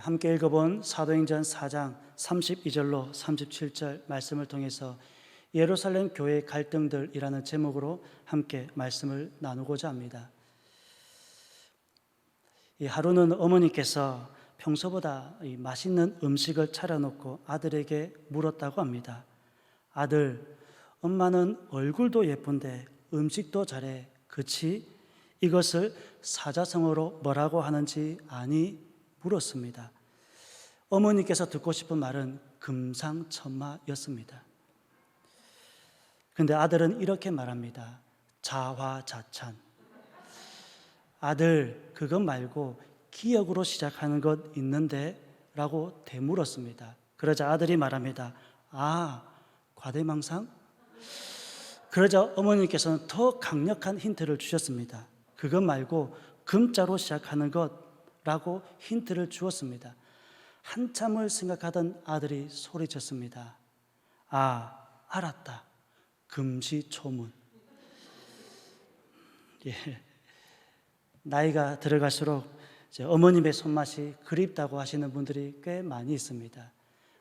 함께 읽어본 사도행전 4장 32절로 37절 말씀을 통해서 예루살렘 교회의 갈등들이라는 제목으로 함께 말씀을 나누고자 합니다. 이 하루는 어머니께서 평소보다 맛있는 음식을 차려놓고 아들에게 물었다고 합니다. 아들, 엄마는 얼굴도 예쁜데 음식도 잘해. 그치? 이것을 사자성어로 뭐라고 하는지 아니? 물었습니다. 어머니께서 듣고 싶은 말은 금상첨화였습니다. 그런데 아들은 이렇게 말합니다. 자화자찬. 아들, 그것 말고 기역으로 시작하는 것 있는데? 라고 되물었습니다. 그러자 아들이 말합니다. 과대망상? 그러자 어머니께서는 더 강력한 힌트를 주셨습니다. 그것 말고 금자로 시작하는 것라고 힌트를 주었습니다. 한참을 생각하던 아들이 소리쳤습니다. 알았다. 금시초문. 나이가 들어갈수록 어머님의 손맛이 그립다고 하시는 분들이 꽤 많이 있습니다.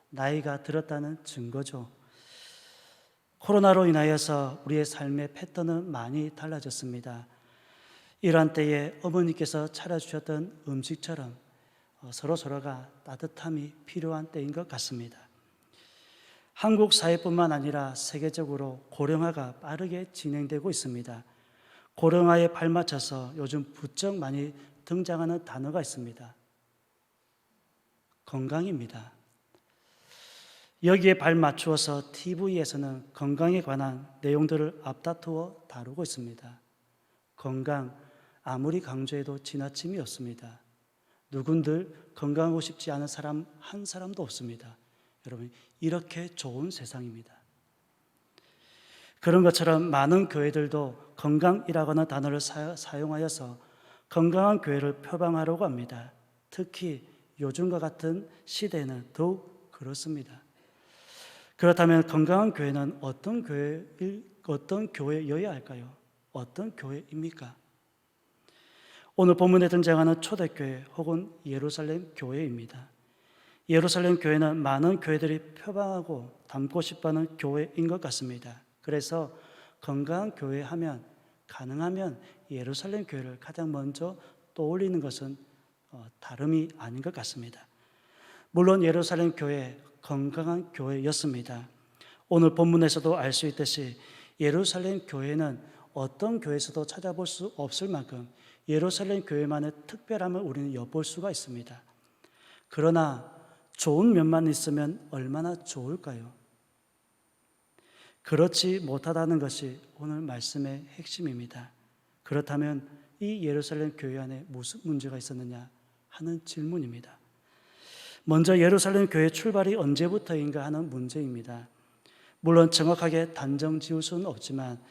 나이가 들었다는 증거죠. 코로나로 인하여서 우리의 삶의 패턴은 많이 달라졌습니다. 이러한 때에 어머니께서 차려주셨던 음식처럼 서로가 따뜻함이 필요한 때인 것 같습니다. 한국 사회뿐만 아니라 세계적으로 고령화가 빠르게 진행되고 있습니다. 고령화에 발맞춰서 요즘 부쩍 많이 등장하는 단어가 있습니다. 건강입니다. 여기에 발맞추어서 TV에서는 건강에 관한 내용들을 앞다투어 다루고 있습니다. 건강, 아무리 강조해도 지나침이 없습니다. 누군들 건강하고 싶지 않은 사람 한 사람도 없습니다. 여러분, 이렇게 좋은 세상입니다. 그런 것처럼 많은 교회들도 건강이라고 하는 단어를 사용하여서 건강한 교회를 표방하려고 합니다. 특히 요즘과 같은 시대에는 더욱 그렇습니다. 그렇다면 건강한 교회는 어떤 교회여야 할까요? 어떤 교회입니까? 오늘 본문에 등장하는 초대교회 혹은 예루살렘 교회입니다. 예루살렘 교회는 많은 교회들이 표방하고 닮고 싶어하는 교회인 것 같습니다. 그래서 건강한 교회 하면 가능하면 예루살렘 교회를 가장 먼저 떠올리는 것은 다름이 아닌 것 같습니다. 물론 예루살렘 교회 건강한 교회였습니다. 오늘 본문에서도 알 수 있듯이 예루살렘 교회는 어떤 교회에서도 찾아볼 수 없을 만큼 예루살렘 교회만의 특별함을 우리는 엿볼 수가 있습니다. 그러나 좋은 면만 있으면 얼마나 좋을까요? 그렇지 못하다는 것이 오늘 말씀의 핵심입니다. 그렇다면 이 예루살렘 교회 안에 무슨 문제가 있었느냐 하는 질문입니다. 먼저 예루살렘 교회 출발이 언제부터인가 하는 문제입니다. 물론 정확하게 단정 지을 수는 없지만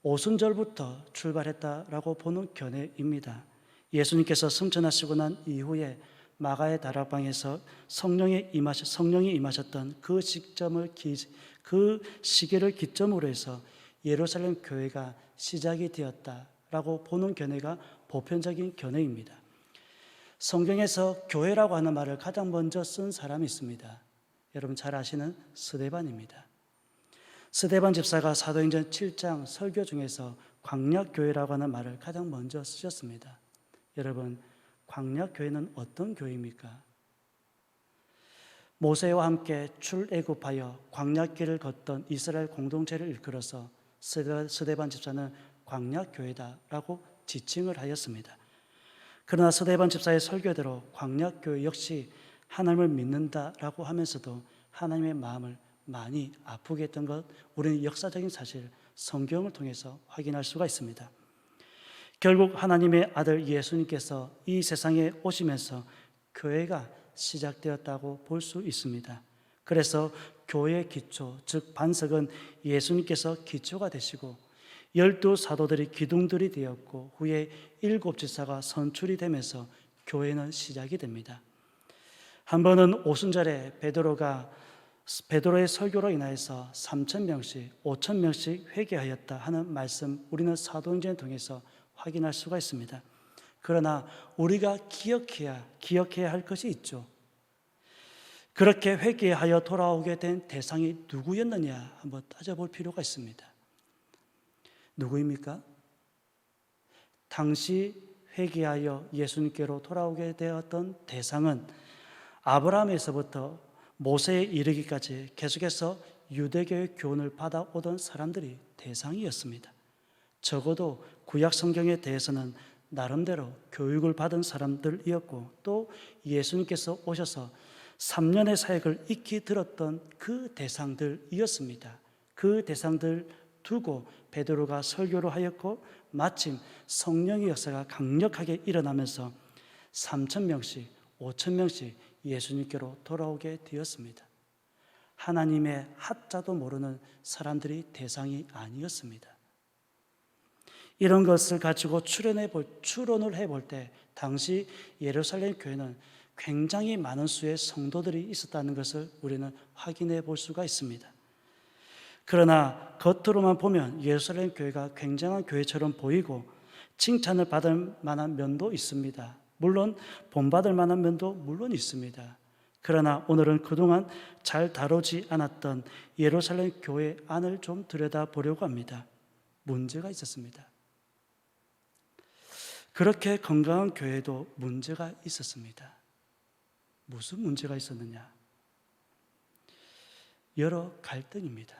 오순절부터 출발했다라고 보는 견해입니다. 예수님께서 승천하시고 난 이후에 마가의 다락방에서 성령이 임하셨던 그 시기를 기점으로 해서 예루살렘 교회가 시작이 되었다라고 보는 견해가 보편적인 견해입니다. 성경에서 교회라고 하는 말을 가장 먼저 쓴 사람이 있습니다. 여러분 잘 아시는 스데반입니다. 스데반 집사가 사도행전 7장 설교 중에서 광약교회라고 하는 말을 가장 먼저 쓰셨습니다. 여러분, 광약교회는 어떤 교회입니까? 모세와 함께 출애굽하여 광약길을 걷던 이스라엘 공동체를 일컬어서 스데반 집사는 광약교회다라고 지칭을 하였습니다. 그러나 스데반 집사의 설교대로 광약교회 역시 하나님을 믿는다라고 하면서도 하나님의 마음을 많이 아프게 했던 것, 우리는 역사적인 사실, 성경을 통해서 확인할 수가 있습니다. 결국 하나님의 아들 예수님께서 이 세상에 오시면서 교회가 시작되었다고 볼 수 있습니다. 그래서 교회의 기초, 즉 반석은 예수님께서 기초가 되시고 12 사도들이 기둥들이 되었고 후에 7 지사가 선출이 되면서 교회는 시작이 됩니다. 한 번은 오순절에 베드로의 설교로 인하여서 3,000명씩, 5,000명씩 회개하였다 하는 말씀, 우리는 사도행전을 통해서 확인할 수가 있습니다. 그러나 우리가 기억해야 할 것이 있죠. 그렇게 회개하여 돌아오게 된 대상이 누구였느냐 한번 따져볼 필요가 있습니다. 누구입니까? 당시 회개하여 예수님께로 돌아오게 되었던 대상은 아브라함에서부터 모세에 이르기까지 계속해서 유대교의 교훈을 받아오던 사람들이 대상이었습니다. 적어도 구약 성경에 대해서는 나름대로 교육을 받은 사람들이었고, 또 예수님께서 오셔서 3년의 사역을 익히 들었던 그 대상들이었습니다. 그 대상들 두고 베드로가 설교를 하였고, 마침 성령의 역사가 강력하게 일어나면서 3,000명씩 5,000명씩 예수님께로 돌아오게 되었습니다. 하나님의 하자도 모르는 사람들이 대상이 아니었습니다. 이런 것을 가지고 추론을 해볼 때 당시 예루살렘 교회는 굉장히 많은 수의 성도들이 있었다는 것을 우리는 확인해 볼 수가 있습니다. 그러나 겉으로만 보면 예루살렘 교회가 굉장한 교회처럼 보이고 칭찬을 받을 만한 면도 있습니다. 물론 본받을 만한 면도 물론 있습니다. 그러나 오늘은 그동안 잘 다루지 않았던 예루살렘 교회 안을 좀 들여다보려고 합니다. 문제가 있었습니다. 그렇게 건강한 교회도 문제가 있었습니다. 무슨 문제가 있었느냐? 여러 갈등입니다.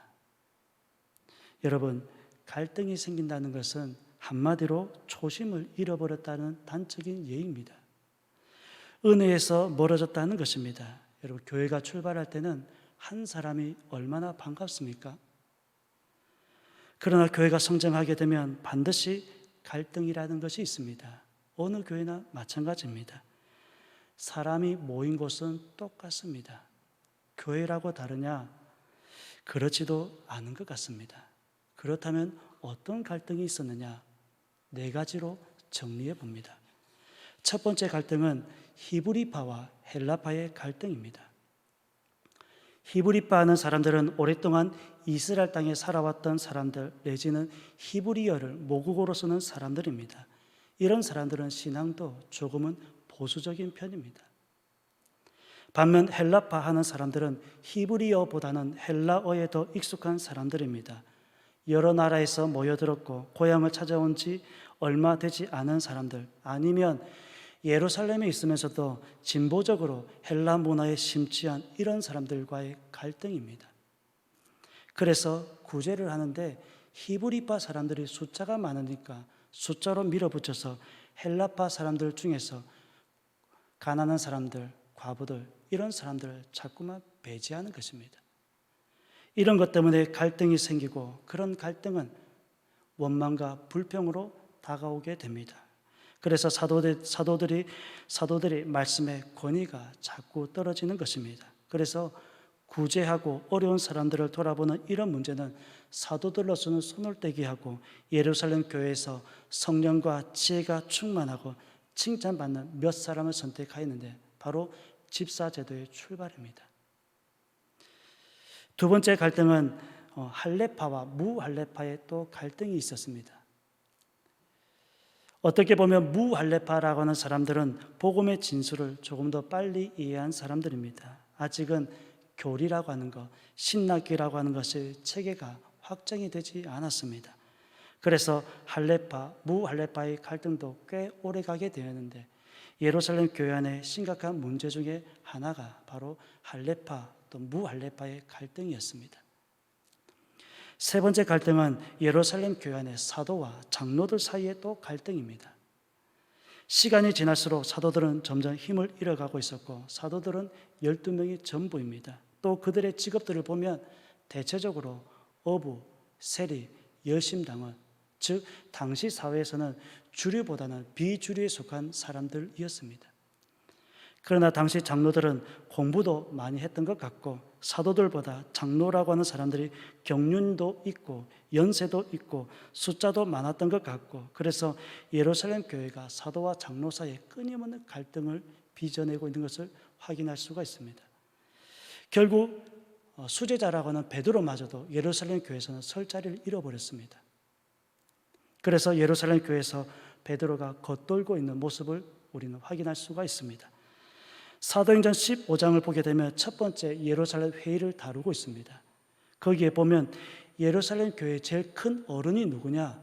여러분, 갈등이 생긴다는 것은 한마디로 초심을 잃어버렸다는 단적인 예입니다. 은혜에서 멀어졌다는 것입니다. 여러분, 교회가 출발할 때는 한 사람이 얼마나 반갑습니까? 그러나 교회가 성장하게 되면 반드시 갈등이라는 것이 있습니다. 어느 교회나 마찬가지입니다. 사람이 모인 곳은 똑같습니다. 교회라고 다르냐? 그렇지도 않은 것 같습니다. 그렇다면 어떤 갈등이 있었느냐? 4가지로 정리해 봅니다. 첫 번째 갈등은 히브리파와 헬라파의 갈등입니다. 히브리파하는 사람들은 오랫동안 이스라엘 땅에 살아왔던 사람들, 내지는 히브리어를 모국어로 쓰는 사람들입니다. 이런 사람들은 신앙도 조금은 보수적인 편입니다. 반면 헬라파 하는 사람들은 히브리어보다는 헬라어에 더 익숙한 사람들입니다. 여러 나라에서 모여들었고 고향을 찾아온 지 얼마 되지 않은 사람들, 아니면 예루살렘에 있으면서도 진보적으로 헬라 문화에 심취한 이런 사람들과의 갈등입니다. 그래서 구제를 하는데 히브리파 사람들이 숫자가 많으니까 숫자로 밀어붙여서 헬라파 사람들 중에서 가난한 사람들, 과부들, 이런 사람들을 자꾸만 배제하는 것입니다. 이런 것 때문에 갈등이 생기고, 그런 갈등은 원망과 불평으로 다가오게 됩니다. 그래서 사도들이 말씀의 권위가 자꾸 떨어지는 것입니다. 그래서 구제하고 어려운 사람들을 돌아보는 이런 문제는 사도들로서는 손을 떼게 하고, 예루살렘 교회에서 성령과 지혜가 충만하고 칭찬받는 몇 사람을 선택하였는데, 바로 집사제도의 출발입니다. 두 번째 갈등은 할례파와 무할례파의 또 갈등이 있었습니다. 어떻게 보면 무할례파라고 하는 사람들은 복음의 진술을 조금 더 빨리 이해한 사람들입니다. 아직은 교리라고 하는 것, 신학기라고 하는 것의 체계가 확정이 되지 않았습니다. 그래서 할례파, 무할례파의 갈등도 꽤 오래 가게 되었는데, 예루살렘 교회 안에 심각한 문제 중에 하나가 바로 할례파 또 무할례파의 갈등이었습니다. 세 번째 갈등은 예루살렘 교회 안의 사도와 장로들 사이의 또 갈등입니다. 시간이 지날수록 사도들은 점점 힘을 잃어가고 있었고, 사도들은 12명이 전부입니다. 또 그들의 직업들을 보면 대체적으로 어부, 세리, 여심당원, 즉 당시 사회에서는 주류보다는 비주류에 속한 사람들이었습니다. 그러나 당시 장로들은 공부도 많이 했던 것 같고, 사도들보다 장로라고 하는 사람들이 경륜도 있고 연세도 있고 숫자도 많았던 것 같고, 그래서 예루살렘 교회가 사도와 장로 사이에 끊임없는 갈등을 빚어내고 있는 것을 확인할 수가 있습니다. 결국 수제자라고 하는 베드로마저도 예루살렘 교회에서는 설 자리를 잃어버렸습니다. 그래서 예루살렘 교회에서 베드로가 겉돌고 있는 모습을 우리는 확인할 수가 있습니다. 사도행전 15장을 보게 되면 첫 번째 예루살렘 회의를 다루고 있습니다. 거기에 보면 예루살렘 교회의 제일 큰 어른이 누구냐?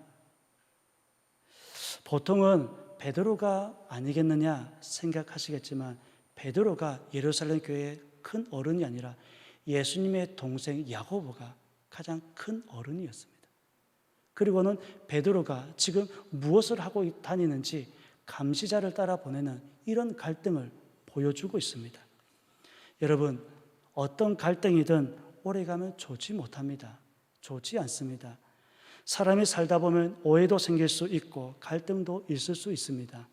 보통은 베드로가 아니겠느냐 생각하시겠지만 베드로가 예루살렘 교회의 큰 어른이 아니라 예수님의 동생 야고보가 가장 큰 어른이었습니다. 그리고는 베드로가 지금 무엇을 하고 다니는지 감시자를 따라 보내는 이런 갈등을 보여주고 있습니다. 여러분, 어떤 갈등이든 오래가면 좋지 못합니다. 좋지 않습니다. 사람이 살다 보면 오해도 생길 수 있고 갈등도 있을 수 있습니다.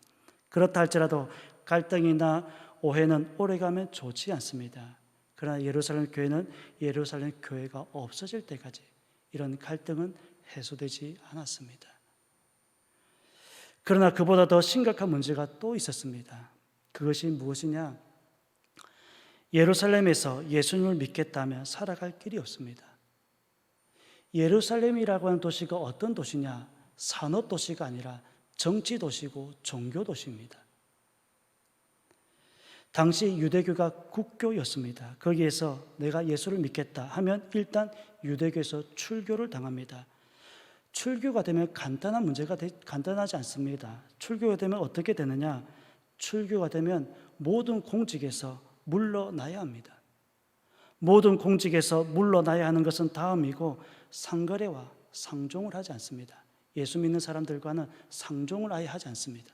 그렇다 할지라도 갈등이나 오해는 오래가면 좋지 않습니다. 그러나 예루살렘 교회는 예루살렘 교회가 없어질 때까지 이런 갈등은 해소되지 않았습니다. 그러나 그보다 더 심각한 문제가 또 있었습니다. 그것이 무엇이냐? 예루살렘에서 예수님을 믿겠다면 살아갈 길이 없습니다. 예루살렘이라고 하는 도시가 어떤 도시냐? 산업도시가 아니라 정치도시고 종교도시입니다. 당시 유대교가 국교였습니다. 거기에서 내가 예수를 믿겠다 하면 일단 유대교에서 출교를 당합니다. 출교가 되면 간단하지 않습니다. 출교가 되면 어떻게 되느냐? 출교가 되면 모든 공직에서 물러나야 합니다. 모든 공직에서 물러나야 하는 것은 다음이고 상거래와 상종을 하지 않습니다. 예수 믿는 사람들과는 상종을 아예 하지 않습니다.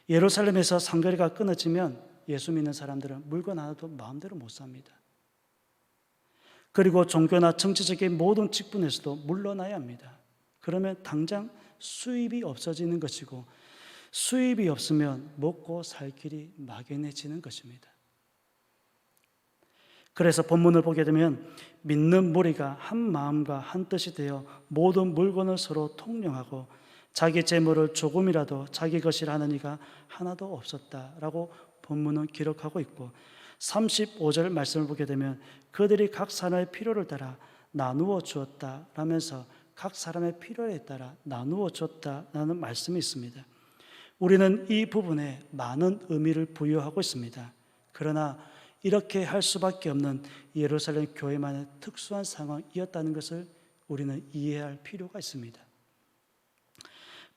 예루살렘에서 상거래가 끊어지면 예수 믿는 사람들은 물건 하나도 마음대로 못 삽니다. 그리고 종교나 정치적인 모든 직분에서도 물러나야 합니다. 그러면 당장 수입이 없어지는 것이고 수입이 없으면 먹고 살 길이 막연해지는 것입니다. 그래서 본문을 보게 되면 믿는 무리가 한 마음과 한 뜻이 되어 모든 물건을 서로 통용하고 자기 재물을 조금이라도 자기 것이라 하는 이가 하나도 없었다라고 본문은 기록하고 있고 35절 말씀을 보게 되면 그들이 각 사람의 필요를 따라 나누어 주었다라면서 각 사람의 필요에 따라 나누어 줬다라는 말씀이 있습니다. 우리는 이 부분에 많은 의미를 부여하고 있습니다. 그러나 이렇게 할 수밖에 없는 예루살렘 교회만의 특수한 상황이었다는 것을 우리는 이해할 필요가 있습니다.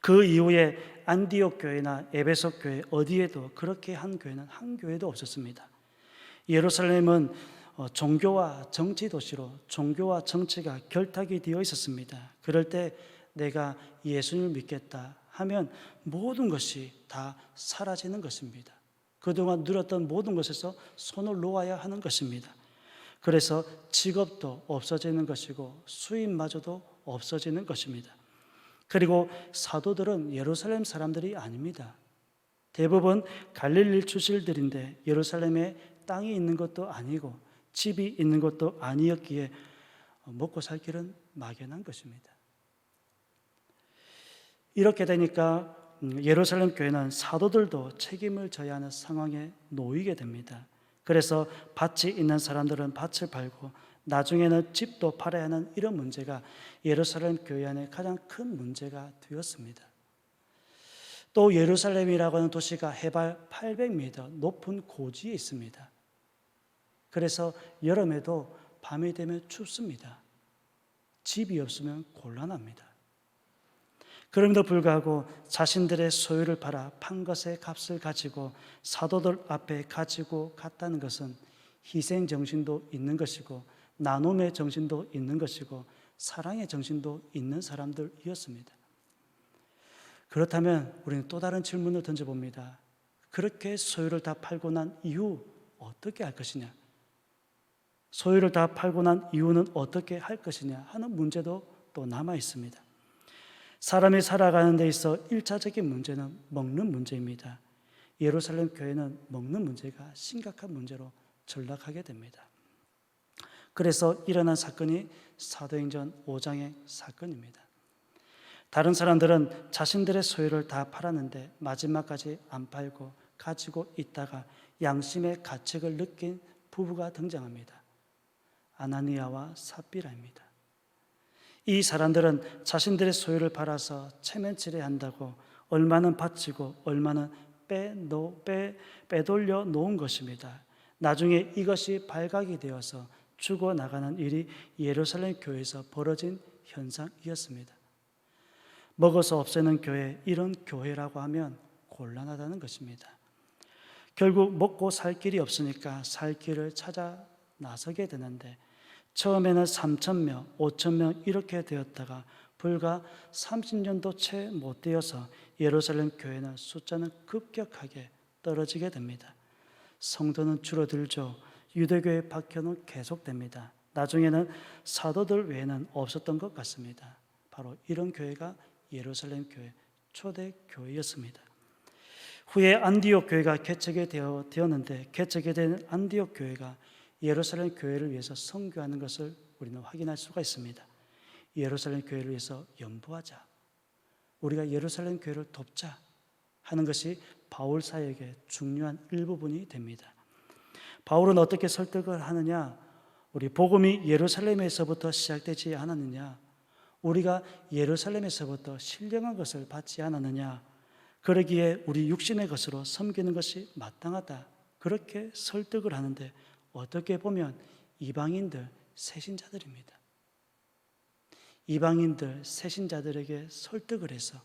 그 이후에 안디옥 교회나 에베소 교회 어디에도 그렇게 한 교회는 한 교회도 없었습니다. 예루살렘은 종교와 정치 도시로 종교와 정치가 결탁이 되어 있었습니다. 그럴 때 내가 예수님을 믿겠다 하면 모든 것이 다 사라지는 것입니다. 그동안 누렸던 모든 것에서 손을 놓아야 하는 것입니다. 그래서 직업도 없어지는 것이고 수입마저도 없어지는 것입니다. 그리고 사도들은 예루살렘 사람들이 아닙니다. 대부분 갈릴리 출신들인데 예루살렘에 땅이 있는 것도 아니고 집이 있는 것도 아니었기에 먹고 살 길은 막연한 것입니다. 이렇게 되니까 예루살렘 교회는 사도들도 책임을 져야 하는 상황에 놓이게 됩니다. 그래서 밭이 있는 사람들은 밭을 팔고 나중에는 집도 팔아야 하는 이런 문제가 예루살렘 교회 안에 가장 큰 문제가 되었습니다. 또 예루살렘이라고 하는 도시가 해발 800m 높은 고지에 있습니다. 그래서 여름에도 밤이 되면 춥습니다. 집이 없으면 곤란합니다. 그럼에도 불구하고 자신들의 소유를 팔아 판 것의 값을 가지고 사도들 앞에 가지고 갔다는 것은 희생 정신도 있는 것이고 나눔의 정신도 있는 것이고 사랑의 정신도 있는 사람들이었습니다. 그렇다면 우리는 또 다른 질문을 던져봅니다. 그렇게 소유를 다 팔고 난 이후 어떻게 할 것이냐? 소유를 다 팔고 난 이후는 어떻게 할 것이냐 하는 문제도 또 남아 있습니다. 사람이 살아가는 데 있어 1차적인 문제는 먹는 문제입니다. 예루살렘 교회는 먹는 문제가 심각한 문제로 전락하게 됩니다. 그래서 일어난 사건이 사도행전 5장의 사건입니다. 다른 사람들은 자신들의 소유를 다 팔았는데 마지막까지 안 팔고 가지고 있다가 양심의 가책을 느낀 부부가 등장합니다. 아나니아와 삽비라입니다. 이 사람들은 자신들의 소유를 팔아서 체면치레 한다고 얼마는 바치고 얼마는 빼돌려 놓은 것입니다. 나중에 이것이 발각이 되어서 죽어나가는 일이 예루살렘 교회에서 벌어진 현상이었습니다. 먹어서 없애는 교회, 이런 교회라고 하면 곤란하다는 것입니다. 결국 먹고 살 길이 없으니까 살 길을 찾아 나서게 되는데 처음에는 3,000명, 5,000명 이렇게 되었다가 불과 30년도 채 못 되어서 예루살렘 교회는 숫자는 급격하게 떨어지게 됩니다. 성도는 줄어들죠. 유대교의 박해는 계속됩니다. 나중에는 사도들 외에는 없었던 것 같습니다. 바로 이런 교회가 예루살렘 교회, 초대 교회였습니다. 후에 안디옥 교회가 개척이 되었는데 개척이 된 안디옥 교회가 예루살렘 교회를 위해서 선교하는 것을 우리는 확인할 수가 있습니다. 예루살렘 교회를 위해서 연부하자, 우리가 예루살렘 교회를 돕자 하는 것이 바울 사역의 중요한 일부분이 됩니다. 바울은 어떻게 설득을 하느냐? 우리 복음이 예루살렘에서부터 시작되지 않았느냐? 우리가 예루살렘에서부터 신령한 것을 받지 않았느냐? 그러기에 우리 육신의 것으로 섬기는 것이 마땅하다, 그렇게 설득을 하는데 어떻게 보면 이방인들, 새신자들입니다. 이방인들, 새신자들에게 설득을 해서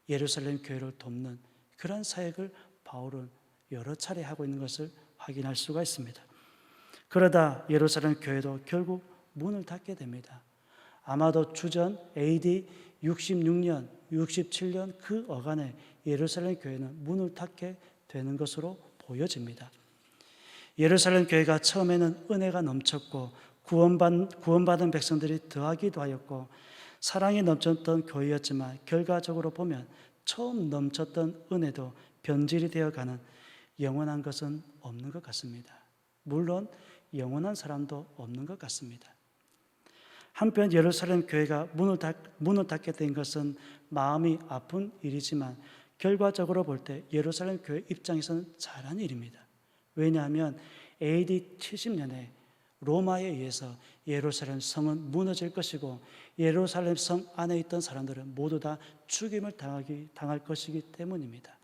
예루살렘 교회를 돕는 그런 사역을 바울은 여러 차례 하고 있는 것을 확인할 수가 있습니다. 그러다 예루살렘 교회도 결국 문을 닫게 됩니다. 아마도 주전 AD 66년, 67년 그 어간에 예루살렘 교회는 문을 닫게 되는 것으로 보여집니다. 예루살렘 교회가 처음에는 은혜가 넘쳤고 구원받은 백성들이 더하기도 하였고 사랑이 넘쳤던 교회였지만 결과적으로 보면 처음 넘쳤던 은혜도 변질이 되어가는 영원한 것은 없는 것 같습니다. 물론 영원한 사람도 없는 것 같습니다. 한편 예루살렘 교회가 문을 닫게 된 것은 마음이 아픈 일이지만 결과적으로 볼 때 예루살렘 교회 입장에서는 잘한 일입니다. 왜냐하면 AD 70년에 로마에 의해서 예루살렘 성은 무너질 것이고 예루살렘 성 안에 있던 사람들은 모두 다 죽임을 당할 것이기 때문입니다.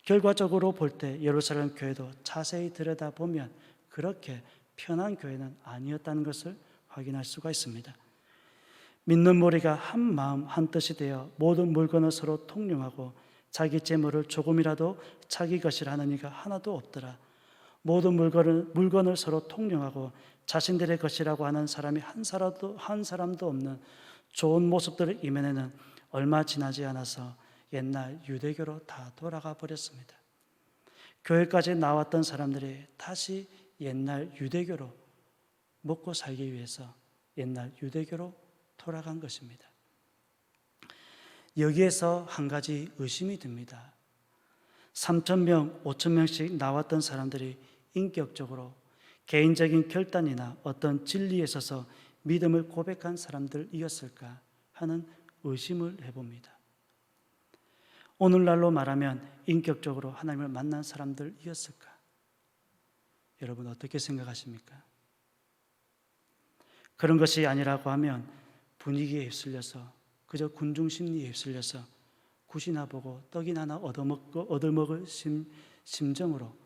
결과적으로 볼 때 예루살렘 교회도 자세히 들여다보면 그렇게 편한 교회는 아니었다는 것을 확인할 수가 있습니다. 믿는 무리가 한 마음 한 뜻이 되어 모든 물건을 서로 통용하고 자기 재물을 조금이라도 자기 것이라 하는 이가 하나도 없더라. 모든 물건을 서로 통용하고 자신들의 것이라고 하는 사람이 한 사람도 없는 좋은 모습들을 이면에는 얼마 지나지 않아서 옛날 유대교로 다 돌아가 버렸습니다. 교회까지 나왔던 사람들이 다시 옛날 유대교로 먹고 살기 위해서 옛날 유대교로 돌아간 것입니다. 여기에서 한 가지 의심이 듭니다. 3,000명, 5,000명씩 나왔던 사람들이 인격적으로 개인적인 결단이나 어떤 진리에 있어서 믿음을 고백한 사람들이었을까 하는 의심을 해봅니다. 오늘날로 말하면 인격적으로 하나님을 만난 사람들이었을까? 여러분 어떻게 생각하십니까? 그런 것이 아니라고 하면 분위기에 휩쓸려서 그저 군중 심리에 휩쓸려서 굿이나 보고 떡이나 하나 얻어먹을 심정으로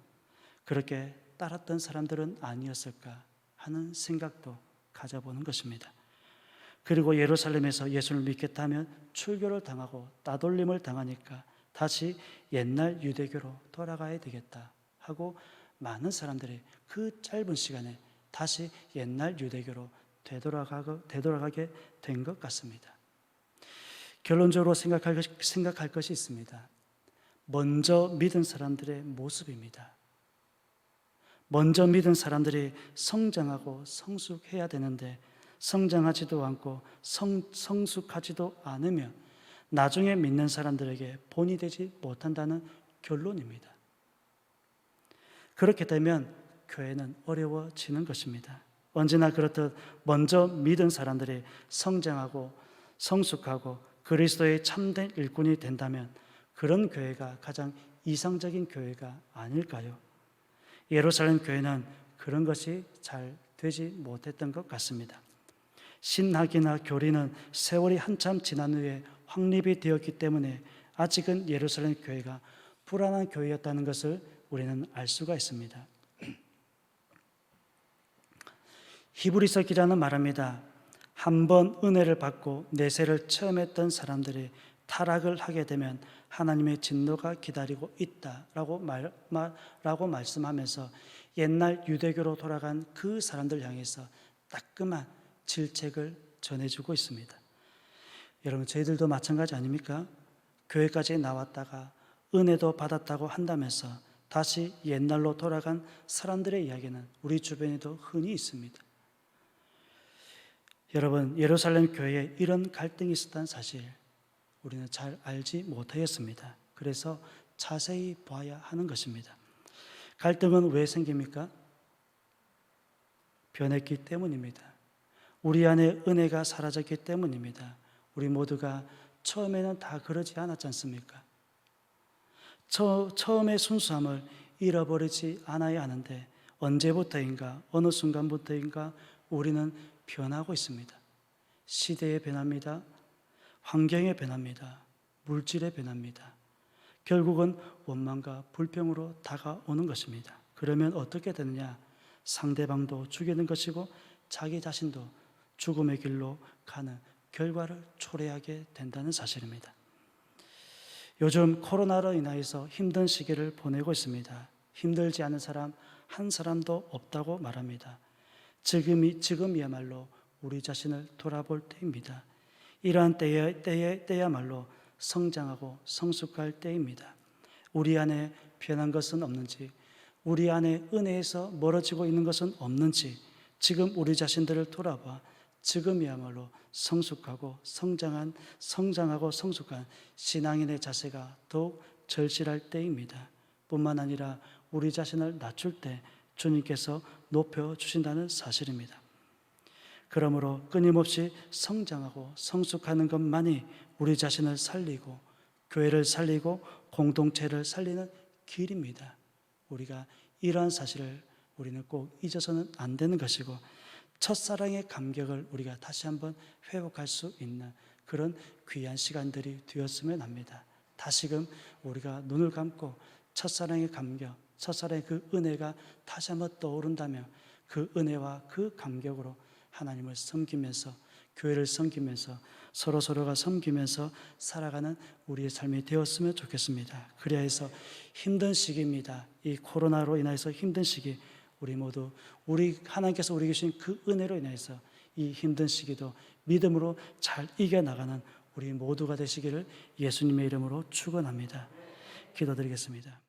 그렇게 따랐던 사람들은 아니었을까 하는 생각도 가져보는 것입니다. 그리고 예루살렘에서 예수를 믿겠다 하면 출교를 당하고 따돌림을 당하니까 다시 옛날 유대교로 돌아가야 되겠다 하고 많은 사람들이 그 짧은 시간에 다시 옛날 유대교로 되돌아가게 된 것 같습니다. 결론적으로 생각할 것이 있습니다. 먼저 믿은 사람들의 모습입니다. 먼저 믿은 사람들이 성장하고 성숙해야 되는데 성장하지도 않고 성숙하지도 않으면 나중에 믿는 사람들에게 본이 되지 못한다는 결론입니다. 그렇게 되면 교회는 어려워지는 것입니다. 언제나 그렇듯 먼저 믿은 사람들이 성장하고 성숙하고 그리스도의 참된 일꾼이 된다면 그런 교회가 가장 이상적인 교회가 아닐까요? 예루살렘 교회는 그런 것이 잘 되지 못했던 것 같습니다. 신학이나 교리는 세월이 한참 지난 후에 확립이 되었기 때문에 아직은 예루살렘 교회가 불안한 교회였다는 것을 우리는 알 수가 있습니다. 히브리서 기자는 말합니다. 한 번 은혜를 받고 내세를 체험했던 사람들이 타락을 하게 되면 하나님의 진노가 기다리고 있다라고 말씀하면서 옛날 유대교로 돌아간 그 사람들 향해서 따끔한 질책을 전해주고 있습니다. 여러분, 저희들도 마찬가지 아닙니까? 교회까지 나왔다가 은혜도 받았다고 한다면서 다시 옛날로 돌아간 사람들의 이야기는 우리 주변에도 흔히 있습니다. 여러분, 예루살렘 교회에 이런 갈등이 있었다는 사실 우리는 잘 알지 못하였습니다. 그래서 자세히 봐야 하는 것입니다. 갈등은 왜 생깁니까? 변했기 때문입니다. 우리 안에 은혜가 사라졌기 때문입니다. 우리 모두가 처음에는 다 그러지 않았지 않습니까? 처음의 순수함을 잃어버리지 않아야 하는데 언제부터인가, 어느 순간부터인가 우리는 변하고 있습니다. 시대의 변화입니다. 환경의 변화입니다. 물질의 변화입니다. 결국은 원망과 불평으로 다가오는 것입니다. 그러면 어떻게 되느냐? 상대방도 죽이는 것이고 자기 자신도 죽음의 길로 가는 결과를 초래하게 된다는 사실입니다. 요즘 코로나로 인하여서 힘든 시기를 보내고 있습니다. 힘들지 않은 사람 한 사람도 없다고 말합니다. 지금이야말로 우리 자신을 돌아볼 때입니다. 이러한 때야말로 성장하고 성숙할 때입니다. 우리 안에 변한 것은 없는지, 우리 안에 은혜에서 멀어지고 있는 것은 없는지 지금 우리 자신들을 돌아봐 지금이야말로 성숙하고 성장하고 성숙한 신앙인의 자세가 더욱 절실할 때입니다. 뿐만 아니라 우리 자신을 낮출 때 주님께서 높여주신다는 사실입니다. 그러므로 끊임없이 성장하고 성숙하는 것만이 우리 자신을 살리고 교회를 살리고 공동체를 살리는 길입니다. 우리가 이러한 사실을 우리는 꼭 잊어서는 안 되는 것이고 첫사랑의 감격을 우리가 다시 한번 회복할 수 있는 그런 귀한 시간들이 되었으면 합니다. 다시금 우리가 눈을 감고 첫사랑의 감격, 첫사랑의 그 은혜가 다시 한번 떠오른다면 그 은혜와 그 감격으로 하나님을 섬기면서 교회를 섬기면서 서로가 섬기면서 살아가는 우리의 삶이 되었으면 좋겠습니다. 그래야 해서 힘든 시기입니다. 이 코로나로 인해서 힘든 시기 우리 모두 하나님께서 우리 주신 그 은혜로 인해서 이 힘든 시기도 믿음으로 잘 이겨나가는 우리 모두가 되시기를 예수님의 이름으로 축원합니다. 기도드리겠습니다.